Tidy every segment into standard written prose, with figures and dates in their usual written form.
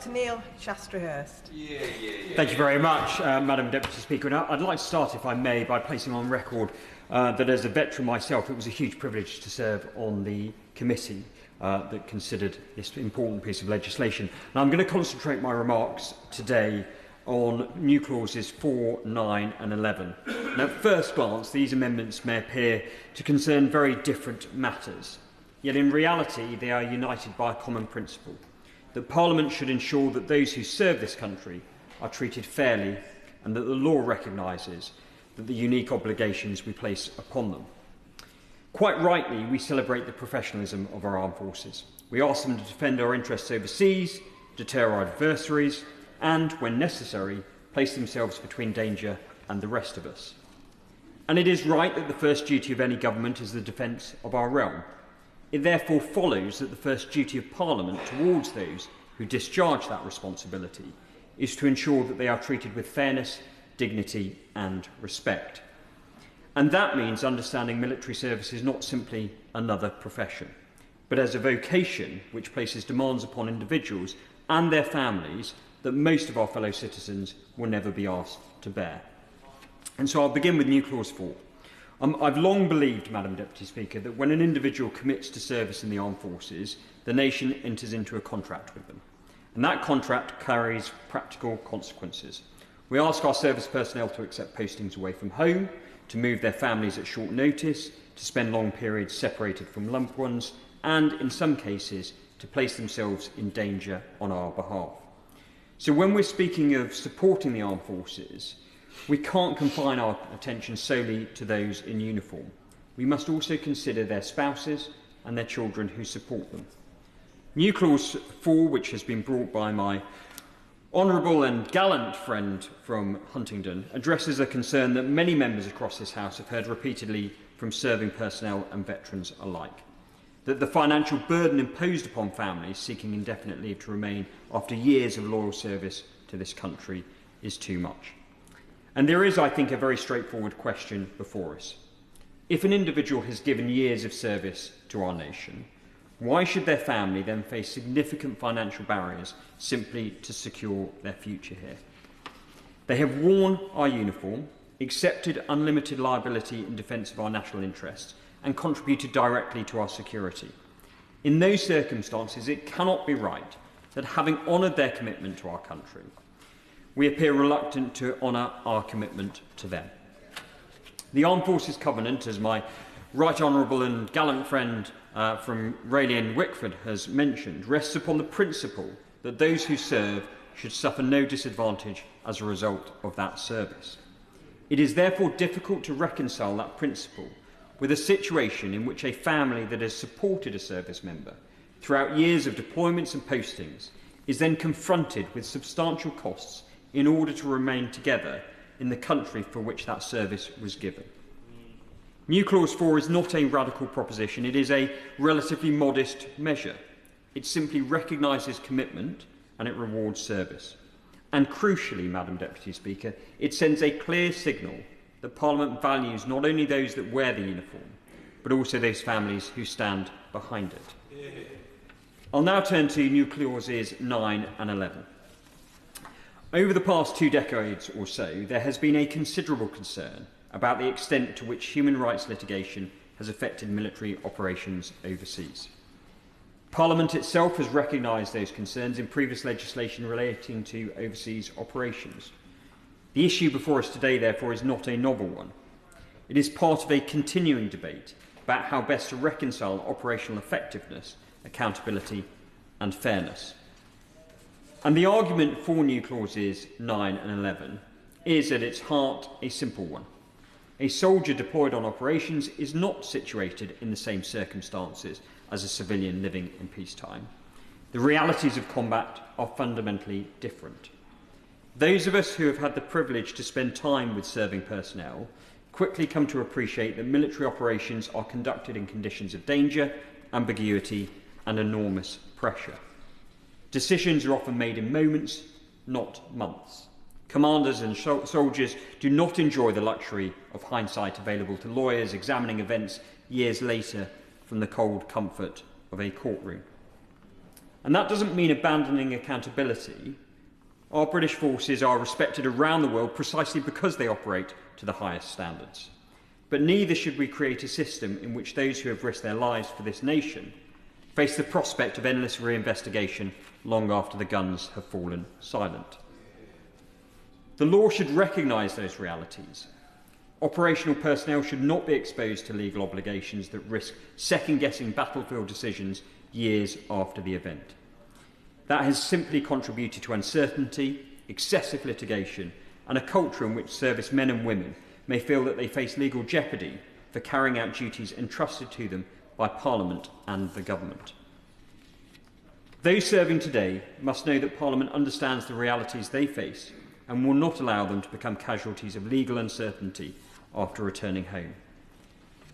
To Neil Shastri-Hurst. Thank you very much, Madam Deputy Speaker. And I'd like to start, if I may, by placing on record that as a veteran myself, it was a huge privilege to serve on the committee that considered this important piece of legislation. And I'm going to concentrate my remarks today on new clauses 4, 9 and 11. And at first glance, these amendments may appear to concern very different matters. Yet in reality, they are united by a common principle: that Parliament should ensure that those who serve this country are treated fairly, and that the law recognises that the unique obligations we place upon them. Quite rightly, we celebrate the professionalism of our armed forces. We ask them to defend our interests overseas, deter our adversaries, and, when necessary, place themselves between danger and the rest of us. And it is right that the first duty of any government is the defence of our realm. It therefore follows that the first duty of Parliament towards those who discharge that responsibility is to ensure that they are treated with fairness, dignity and respect. And that means understanding military service is not simply another profession, but as a vocation which places demands upon individuals and their families that most of our fellow citizens will never be asked to bear. And so I'll begin with new clause 4. I've long believed, Madam Deputy Speaker, that when an individual commits to service in the armed forces, the nation enters into a contract with them. And that contract carries practical consequences. We ask our service personnel to accept postings away from home, to move their families at short notice, to spend long periods separated from loved ones, and, in some cases, to place themselves in danger on our behalf. So when we're speaking of supporting the armed forces, we can't confine our attention solely to those in uniform. We must also consider their spouses and their children who support them. New clause 4, which has been brought by my honourable and gallant friend from Huntingdon, addresses a concern that many members across this House have heard repeatedly from serving personnel and veterans alike: that the financial burden imposed upon families seeking indefinite leave to remain after years of loyal service to this country is too much. And there is, I think, a very straightforward question before us. If an individual has given years of service to our nation, why should their family then face significant financial barriers simply to secure their future here? They have worn our uniform, accepted unlimited liability in defence of our national interests, and contributed directly to our security. In those circumstances, it cannot be right that, having honoured their commitment to our country, we appear reluctant to honour our commitment to them. The Armed Forces Covenant, as my right honourable and gallant friend from Rayleigh and Wickford has mentioned, rests upon the principle that those who serve should suffer no disadvantage as a result of that service. It is therefore difficult to reconcile that principle with a situation in which a family that has supported a service member throughout years of deployments and postings is then confronted with substantial costs in order to remain together in the country for which that service was given. New clause 4 is not a radical proposition, it is a relatively modest measure. It simply recognises commitment and it rewards service. And crucially, Madam Deputy Speaker, it sends a clear signal that Parliament values not only those that wear the uniform, but also those families who stand behind it. I'll now turn to new clauses 9 and 11. Over the past 2 decades or so, there has been a considerable concern about the extent to which human rights litigation has affected military operations overseas. Parliament itself has recognised those concerns in previous legislation relating to overseas operations. The issue before us today, therefore, is not a novel one. It is part of a continuing debate about how best to reconcile operational effectiveness, accountability and fairness. And the argument for new clauses 9 and 11 is at its heart a simple one. A soldier deployed on operations is not situated in the same circumstances as a civilian living in peacetime. The realities of combat are fundamentally different. Those of us who have had the privilege to spend time with serving personnel quickly come to appreciate that military operations are conducted in conditions of danger, ambiguity and enormous pressure. Decisions are often made in moments, not months. Commanders and soldiers do not enjoy the luxury of hindsight available to lawyers examining events years later from the cold comfort of a courtroom. And that doesn't mean abandoning accountability. Our British forces are respected around the world precisely because they operate to the highest standards. But neither should we create a system in which those who have risked their lives for this nation face the prospect of endless reinvestigation long after the guns have fallen silent. The law should recognise those realities. Operational personnel should not be exposed to legal obligations that risk second-guessing battlefield decisions years after the event. That has simply contributed to uncertainty, excessive litigation, and a culture in which servicemen and women may feel that they face legal jeopardy for carrying out duties entrusted to them by Parliament and the government. Those serving today must know that Parliament understands the realities they face and will not allow them to become casualties of legal uncertainty after returning home.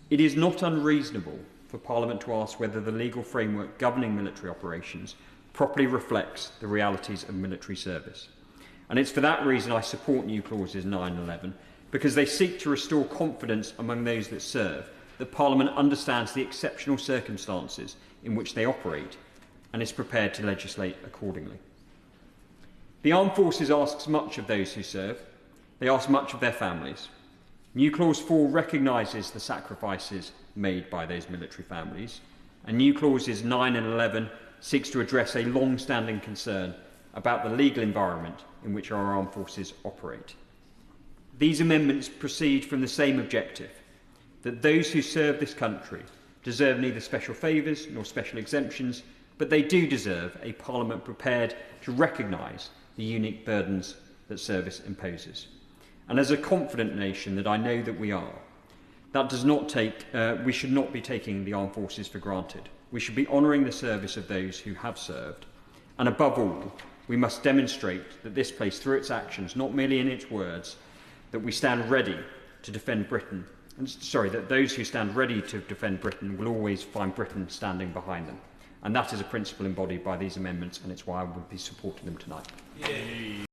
It is not unreasonable for Parliament to ask whether the legal framework governing military operations properly reflects the realities of military service. And it's for that reason I support new clauses 9 and 11, because they seek to restore confidence among those that serve that Parliament understands the exceptional circumstances in which they operate and is prepared to legislate accordingly. The Armed Forces asks much of those who serve. They ask much of their families. New Clause 4 recognises the sacrifices made by those military families, and New Clauses 9 and 11 seeks to address a long-standing concern about the legal environment in which our armed forces operate. These amendments proceed from the same objective, that those who serve this country deserve neither special favours nor special exemptions, but they do deserve a Parliament prepared to recognise the unique burdens that service imposes. And as a confident nation that I know that we are, that does not we should not be taking the armed forces for granted. We should be honouring the service of those who have served. And above all, we must demonstrate that this place, through its actions, not merely in its words, that we stand ready to defend Britain. That those who stand ready to defend Britain will always find Britain standing behind them. And that is a principle embodied by these amendments, and it's why I would be supporting them tonight. Yeah.